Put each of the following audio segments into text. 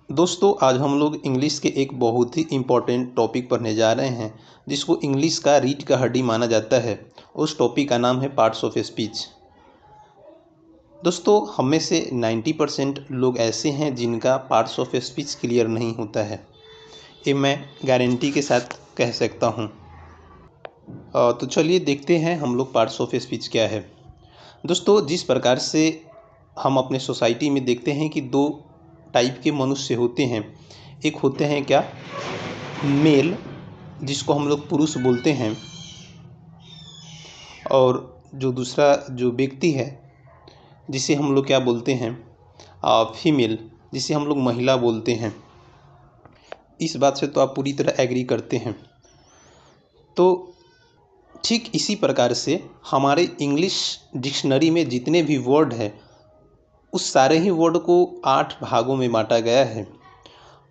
दोस्तों आज हम लोग इंग्लिश के एक बहुत ही इम्पोर्टेंट टॉपिक पढ़ने जा रहे हैं जिसको इंग्लिश का रीढ़ का हड्डी माना जाता है। उस टॉपिक का नाम है पार्ट्स ऑफ स्पीच। दोस्तों हम में से 90% लोग ऐसे हैं जिनका पार्ट्स ऑफ स्पीच क्लियर नहीं होता है, ये मैं गारंटी के साथ कह सकता हूँ। तो चलिए देखते हैं हम लोग पार्ट्स ऑफ स्पीच क्या है। दोस्तों जिस प्रकार से हम अपने सोसाइटी में देखते हैं कि दो टाइप के मनुष्य होते हैं, एक होते हैं क्या मेल, जिसको हम लोग पुरुष बोलते हैं, और जो दूसरा जो व्यक्ति है जिसे हम लोग क्या बोलते हैं फीमेल, जिसे हम लोग महिला बोलते हैं। इस बात से तो आप पूरी तरह एग्री करते हैं। तो ठीक इसी प्रकार से हमारे इंग्लिश डिक्शनरी में जितने भी वर्ड हैं उस सारे ही वर्ड को 8 भागों में बांटा गया है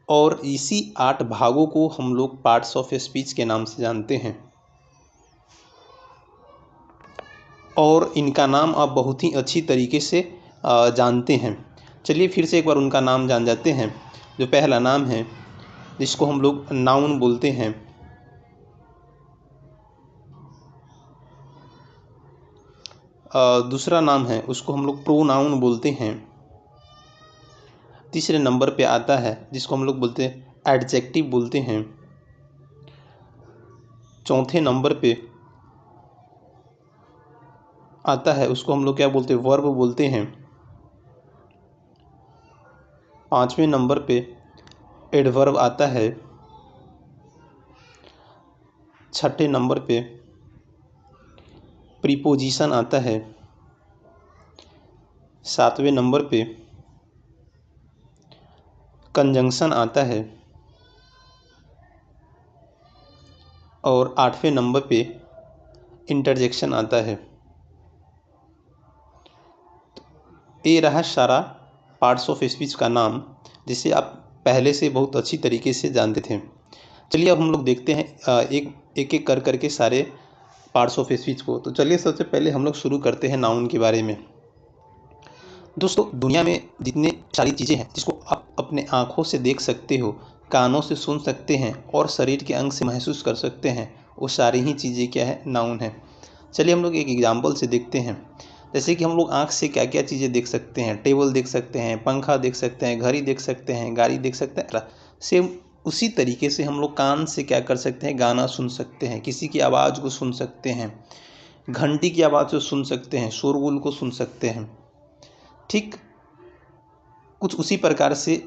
और इसी 8 भागों को हम लोग पार्ट्स ऑफ स्पीच के नाम से जानते हैं। और इनका नाम आप बहुत ही अच्छी तरीके से जानते हैं। चलिए फिर से एक बार उनका नाम जान जाते हैं। जो पहला नाम है जिसको हम लोग नाउन बोलते हैं, दूसरा नाम है उसको हम लोग प्रोनाउन बोलते हैं। तीसरे नंबर पे आता है जिसको हम लोग बोलते हैं एडजेक्टिव बोलते हैं। चौथे नंबर पे आता है उसको हम लोग क्या बोलते हैं वर्ब बोलते हैं। पाँचवें नंबर पे एडवर्ब आता है। छठे नंबर पे प्रीपोजिशन आता है। सातवें नंबर पे कंजंक्शन आता है और आठवें नंबर पे इंटरजेक्शन आता है। ये रहा सारा पार्ट्स ऑफ स्पीच का नाम, जिसे आप पहले से बहुत अच्छी तरीके से जानते थे। चलिए अब हम लोग देखते हैं एक एक कर करके सारे पार्ट्स ऑफ स्पीच को। तो चलिए सबसे पहले हम लोग शुरू करते हैं नाउन के बारे में। दोस्तों दुनिया में जितने सारी चीज़ें हैं जिसको आप अपने आँखों से देख सकते हो, कानों से सुन सकते हैं और शरीर के अंग से महसूस कर सकते हैं, वो सारी ही चीज़ें क्या है नाउन है। चलिए हम लोग एक एग्जांपल से देखते हैं। जैसे कि हम लोग आँख से क्या क्या चीज़ें देख सकते हैं, टेबल देख सकते हैं, पंखा देख सकते हैं, घड़ी देख सकते हैं, गाड़ी देख सकते हैं। सेम उसी तरीके से हम लोग कान से क्या कर सकते हैं, गाना सुन सकते हैं, किसी की आवाज़ को सुन सकते हैं, घंटी की आवाज़ को सुन सकते हैं, शोरगुल को सुन सकते हैं। ठीक कुछ उसी प्रकार से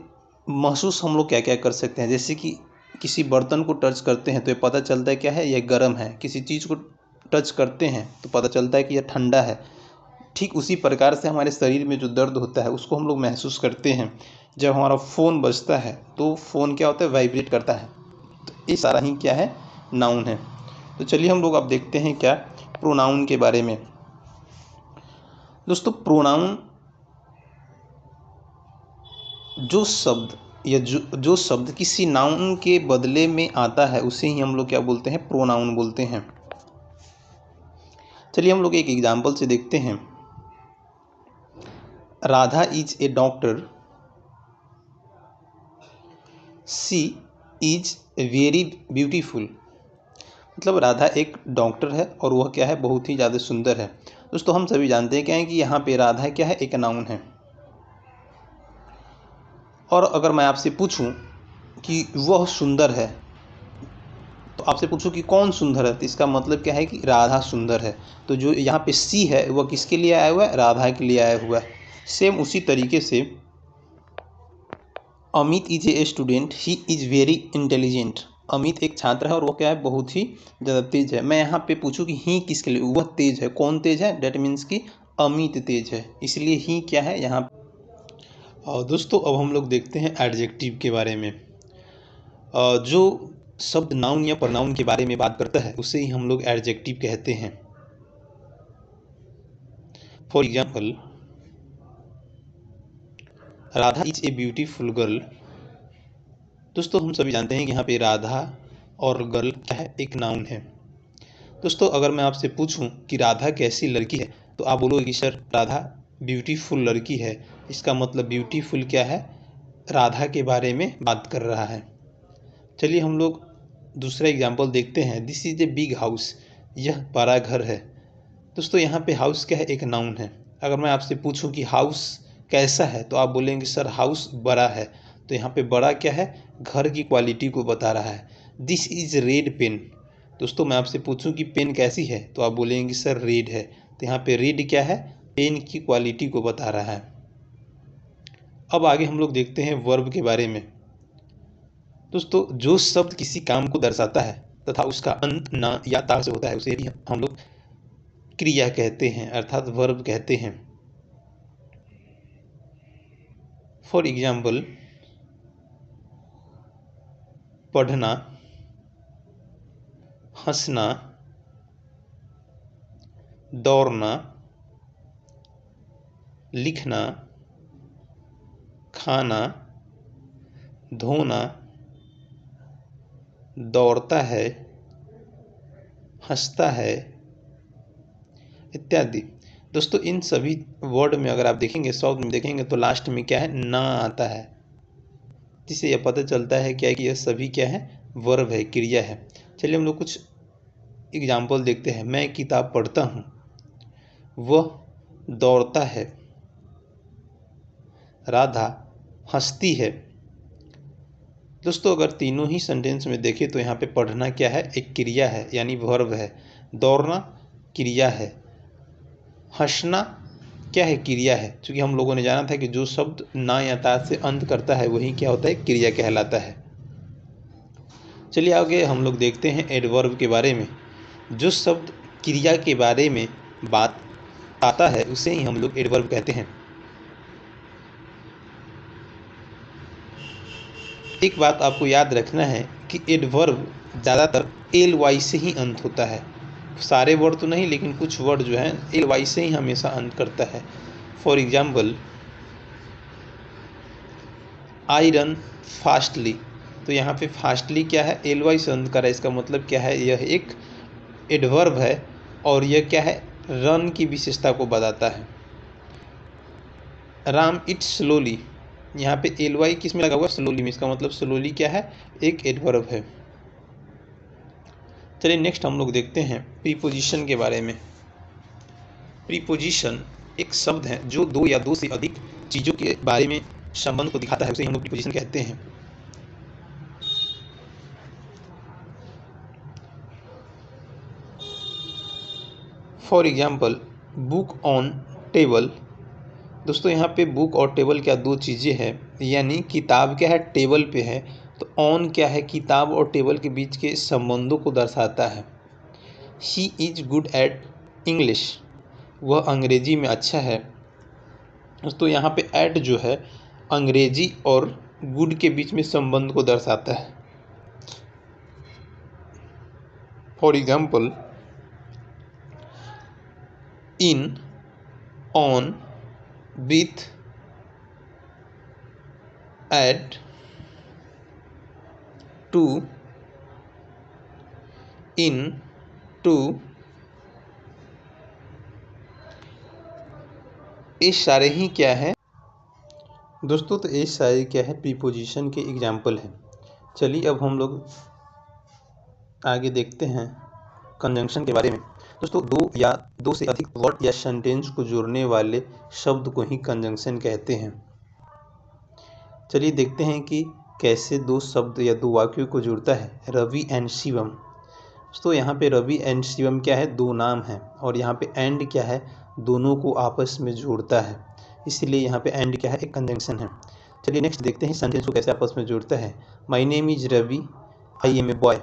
महसूस हम लोग क्या क्या कर सकते हैं। जैसे कि किसी बर्तन को टच करते हैं तो ये पता चलता है क्या है, यह गर्म है। किसी चीज़ को टच करते हैं तो पता चलता है कि यह ठंडा है। ठीक उसी प्रकार से हमारे शरीर में जो दर्द होता है उसको हम लोग महसूस करते हैं। जब हमारा फ़ोन बजता है तो फ़ोन क्या होता है, वाइब्रेट करता है। तो ये सारा ही क्या है, नाउन है। तो चलिए हम लोग अब देखते हैं क्या प्रोनाउन के बारे में। दोस्तों प्रोनाउन जो शब्द या जो शब्द किसी नाउन के बदले में आता है उसे ही हम लोग क्या बोलते हैं, प्रोनाउन बोलते हैं। चलिए हम लोग एक एग्जांपल से देखते हैं। Radha is a doctor, she is very beautiful. मतलब राधा एक डॉक्टर है और वह क्या है, बहुत ही ज़्यादा सुंदर है। दोस्तों हम सभी जानते हैं क्या है कि यहाँ पे राधा क्या है, एक नाउन है। और अगर मैं आपसे पूछूं कि वह सुंदर है तो आपसे पूछूं कि कौन सुंदर है, तो इसका मतलब क्या है कि राधा सुंदर है। तो जो यहाँ पे सी है वह किसके लिए आया हुआ है, राधा के लिए आया हुआ है। सेम उसी तरीके से Amit is a student, he is very intelligent. Amit एक छात्र है और वो क्या है, बहुत ही ज़्यादा तेज है। मैं यहाँ पे पूछूं कि ही किसके लिए, वह तेज है। कौन तेज है, डेट मीन्स कि अमित तेज है, इसलिए ही क्या है यहाँ। और दोस्तों अब हम लोग देखते हैं एडजेक्टिव के बारे में। जो शब्द नाउन या प्रोनाउन के बारे में बात करता है उसे ही हम लोग एडजेक्टिव कहते हैं। For example Radha is a beautiful girl. दोस्तों हम सभी जानते हैं कि यहाँ पे राधा और गर्ल क्या है, एक नाउन है। दोस्तों अगर मैं आपसे पूछूं कि राधा कैसी लड़की है तो आप बोलोगे कि सर राधा ब्यूटीफुल लड़की है। इसका मतलब ब्यूटीफुल क्या है, राधा के बारे में बात कर रहा है। चलिए हम लोग दूसरा एग्जाम्पल देखते हैं। This is a big house, यह बड़ा घर है। दोस्तों यहाँ पे हाउस क्या है, एक नाउन है। अगर मैं आपसे पूछूं कि हाउस कैसा है तो आप बोलेंगे सर हाउस बड़ा है। तो यहाँ पे बड़ा क्या है, घर की क्वालिटी को बता रहा है। This is red pen. दोस्तों मैं आपसे पूछूं कि पेन कैसी है तो आप बोलेंगे सर रेड है। तो यहाँ पे रेड क्या है, पेन की क्वालिटी को बता रहा है। अब आगे हम लोग देखते हैं वर्ब के बारे में। दोस्तों जो शब्द किसी काम को दर्शाता है तथा उसका अंत ना या ता से होता है उसे भी हम लोग क्रिया कहते हैं, अर्थात वर्ब कहते हैं। फॉर एग्जाम्पल, पढ़ना, हंसना, दौड़ना, लिखना, खाना, धोना, दौड़ता है, हंसता है इत्यादि। दोस्तों इन सभी वर्ड में अगर आप देखेंगे, शब्द में देखेंगे तो लास्ट में क्या है, ना आता है, जिससे यह पता चलता है क्या कि यह सभी क्या है, वर्ब है, क्रिया है। चलिए हम लोग कुछ एग्जाम्पल देखते हैं। मैं किताब पढ़ता हूँ, वह दौड़ता है, राधा हंसती है। दोस्तों अगर तीनों ही सेंटेंस में देखें तो यहाँ पे पढ़ना क्या है, एक क्रिया है यानी वर्ब है। दौड़ना क्रिया है, हंसना क्या है, क्रिया है। क्योंकि हम लोगों ने जाना था कि जो शब्द ना या ता से अंत करता है वही क्या होता है, क्रिया कहलाता है। चलिए आगे हम लोग देखते हैं एडवर्ब के बारे में। जो शब्द क्रिया के बारे में बात आता है उसे ही हम लोग एडवर्ब कहते हैं। एक बात आपको याद रखना है कि एडवर्ब ज़्यादातर एल वाई से ही अंत होता है। सारे वर्ड तो नहीं, लेकिन कुछ वर्ड जो है एल वाई से ही हमेशा अंत करता है। For example, I run fastly. तो यहाँ पे फास्टली क्या है, एल वाई से अंत करा। इसका मतलब क्या है, यह एक एडवर्ब है और यह क्या है, रन की विशेषता को बताता है। राम इट्स स्लोली, यहाँ पे एल वाई किस में लगा हुआ, स्लोली में। इसका मतलब स्लोली क्या है, एक एडवर्ब है। चलिए नेक्स्ट हम लोग देखते हैं प्रीपोजिशन के बारे में। प्रीपोजिशन एक शब्द है जो दो या दो से अधिक चीज़ों के बारे में संबंध को दिखाता है, उसे हम लोग प्रीपोजिशन कहते हैं। For example, book on table. दोस्तों यहाँ पे बुक और टेबल क्या दो चीज़ें हैं, यानी किताब क्या है, टेबल पे है। तो ऑन क्या है, किताब और टेबल के बीच के संबंधों को दर्शाता है। He is good at English, वह अंग्रेजी में अच्छा है। दोस्तों यहाँ पे एट जो है अंग्रेजी और गुड के बीच में संबंध को दर्शाता है। For example, in, on, with, at, to, in, to, ये सारे ही क्या है दोस्तों, तो ये सारे क्या है, प्रीपोजिशन के एग्जाम्पल हैं। चलिए अब हम लोग आगे देखते हैं कंजंक्शन के बारे में। दोस्तों दो या दो से अधिक वर्ड या सेंटेंस को जोड़ने वाले शब्द को ही कंजंक्शन कहते हैं। चलिए देखते हैं कि कैसे दो शब्द या दो वाक्यों को जोड़ता है। रवि एंड शिवम। दोस्तों यहाँ पे रवि एंड शिवम क्या है, दो नाम है, और यहाँ पे एंड क्या है, दोनों को आपस में जोड़ता है, इसलिए यहाँ पे एंड क्या है, एक कंजंक्शन है। चलिए नेक्स्ट देखते हैं सेंटेंस को कैसे आपस में जोड़ता है। My name is Ravi, I am a boy.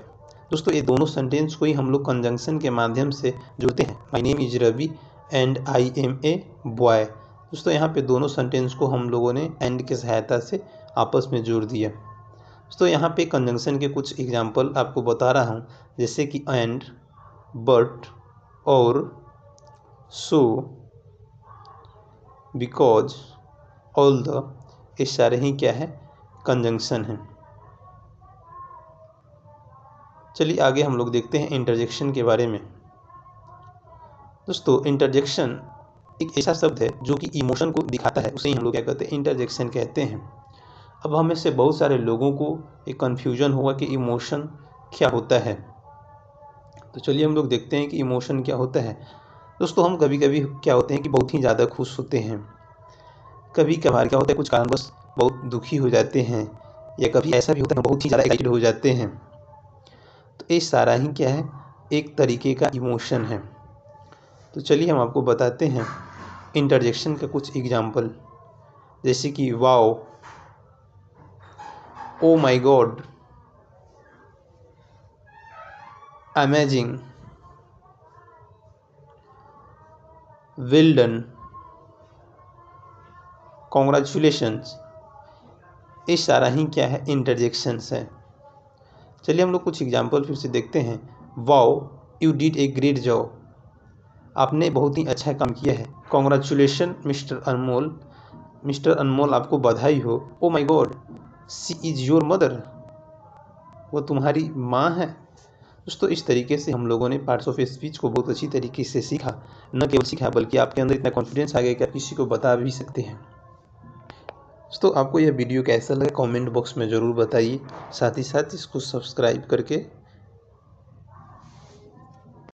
दोस्तों ये दोनों सेंटेंस को ही हम लोग कंजंक्शन के माध्यम से जोड़ते हैं। My name is Ravi and I am a boy. दोस्तों यहाँ पे दोनों सेंटेंस को हम लोगों ने एंड की सहायता से आपस में जोड़ दिया। दोस्तों यहाँ पे कंजंक्शन के कुछ एग्जाम्पल आपको बता रहा हूँ, जैसे कि एंड, बट, और, सो, बिकॉज, ऑल द, ये सारे ही क्या है, कंजंक्शन हैं। चलिए आगे हम लोग देखते हैं इंटरजेक्शन के बारे में। दोस्तों इंटरजेक्शन एक ऐसा शब्द है जो कि इमोशन को दिखाता है, उसे ही हम लोग क्या कहते हैं, इंटरजेक्शन कहते हैं। अब हमें से बहुत सारे लोगों को एक कन्फ्यूजन होगा कि इमोशन क्या होता है। तो चलिए हम लोग देखते हैं कि इमोशन क्या होता है। दोस्तों, हम कभी कभी क्या होते हैं कि बहुत ही ज़्यादा खुश होते हैं, कभी कभार क्या होता है कुछ कारणवश बहुत दुखी हो जाते हैं, या कभी ऐसा भी होता है बहुत ही ज़्यादा एक्साइटेड हो जाते हैं। तो ये सारा ही क्या है, एक तरीके का इमोशन है। तो चलिए हम आपको बताते हैं इंटरजेक्शन का कुछ एग्जाम्पल, जैसे कि wow, oh my God, amazing, well done, congratulations. ये सारा ही क्या है, इंटरजेक्शंस है। चलिए हम लोग कुछ एग्जाम्पल फिर से देखते हैं। Wow, you did a great job, आपने बहुत ही अच्छा काम किया है। कॉन्ग्रेचुलेशन मिस्टर अनमोल, मिस्टर अनमोल आपको बधाई हो। Oh my God, she is your mother, वो तुम्हारी माँ है। दोस्तों, इस तरीके से हम लोगों ने पार्ट्स ऑफ स्पीच को बहुत अच्छी तरीके से सीखा। न केवल सीखा बल्कि आपके अंदर इतना कॉन्फिडेंस आ गया कि आप किसी को बता भी सकते हैं। दोस्तों, आपको यह वीडियो कैसा लगा कमेंट बॉक्स में ज़रूर बताइए। साथ ही साथ इसको सब्सक्राइब करके